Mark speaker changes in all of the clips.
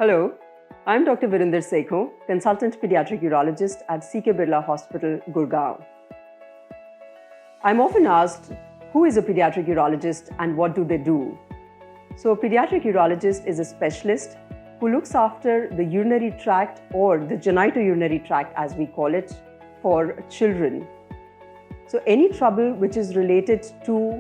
Speaker 1: Hello, I'm Dr. Virender Sekhon, Consultant Pediatric Urologist at Birla Hospital, Gurgaon. I'm often asked, who is a pediatric urologist and what do they do? So a pediatric urologist is a specialist who looks after the urinary tract or the genitourinary tract as we call it for children. So any trouble which is related to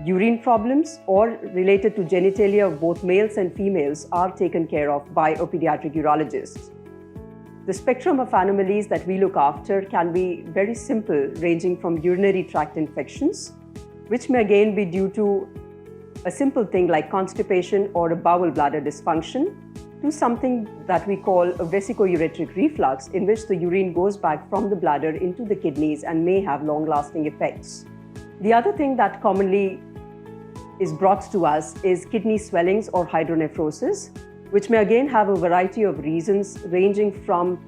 Speaker 1: urine problems or related to genitalia of both males and females are taken care of by a pediatric urologist. The spectrum of anomalies that we look after can be very simple, ranging from urinary tract infections, which may again be due to a simple thing like constipation or a bowel bladder dysfunction, to something that we call a vesicoureteral reflux, in which the urine goes back from the bladder into the kidneys and may have long-lasting effects. The other thing that commonly is brought to us is kidney swellings or hydronephrosis, which may again have a variety of reasons, ranging from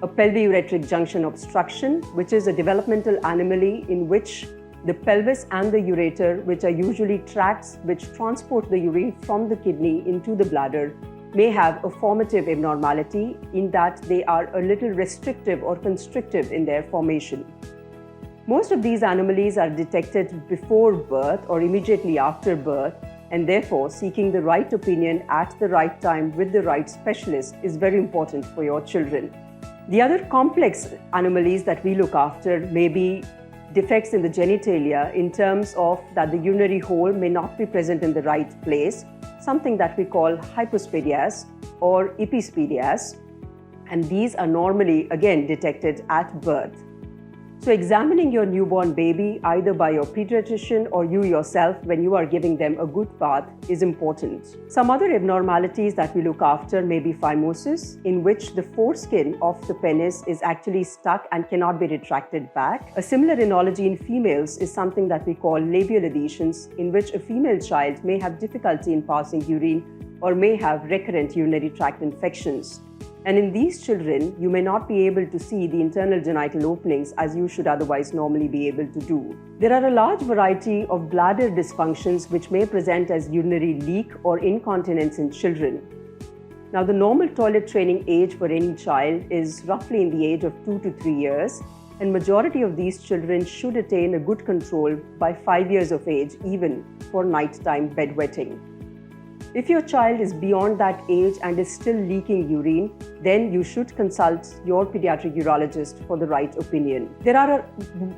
Speaker 1: a pelviureteric junction obstruction, which is a developmental anomaly in which the pelvis and the ureter, which are usually tracts which transport the urine from the kidney into the bladder, may have a formative abnormality in that they are a little restrictive or constrictive in their formation. Most of these anomalies are detected before birth or immediately after birth, and therefore seeking the right opinion at the right time with the right specialist is very important for your children. The other complex anomalies that we look after may be defects in the genitalia, in terms of that the urinary hole may not be present in the right place, something that we call hypospadias or epispadias, and these are normally again detected at birth. So examining your newborn baby either by your pediatrician or you yourself when you are giving them a good bath is important. Some other abnormalities that we look after may be phimosis, in which the foreskin of the penis is actually stuck and cannot be retracted back. A similar enology in females is something that we call labial adhesions, in which a female child may have difficulty in passing urine or may have recurrent urinary tract infections. And in these children, you may not be able to see the internal genital openings as you should otherwise normally be able to do. There are a large variety of bladder dysfunctions which may present as urinary leak or incontinence in children. Now, the normal toilet training age for any child is roughly in the age of 2 to 3 years, and majority of these children should attain a good control by 5 years of age, even for nighttime bedwetting. If your child is beyond that age and is still leaking urine, then you should consult your pediatric urologist for the right opinion. There are a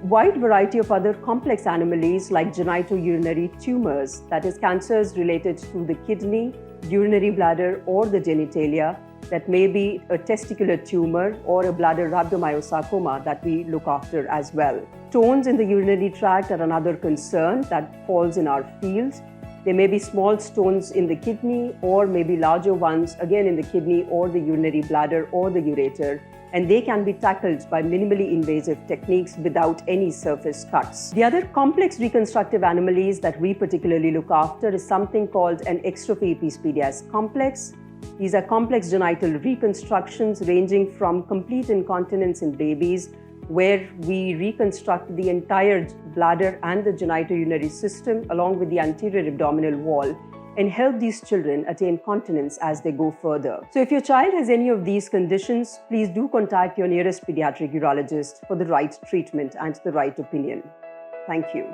Speaker 1: wide variety of other complex anomalies like genitourinary tumors, that is cancers related to the kidney, urinary bladder or the genitalia, that may be a testicular tumor or a bladder rhabdomyosarcoma that we look after as well. Stones in the urinary tract are another concern that falls in our field. There may be small stones in the kidney or maybe larger ones again in the kidney or the urinary bladder or the ureter, and they can be tackled by minimally invasive techniques without any surface cuts. The other complex reconstructive anomalies that we particularly look after is something called an extrophy epispadias complex. These are complex genital reconstructions ranging from complete incontinence in babies, where we reconstruct the entire bladder and the genitourinary system along with the anterior abdominal wall and help these children attain continence as they go further. So if your child has any of these conditions, please do contact your nearest pediatric urologist for the right treatment and the right opinion. Thank you.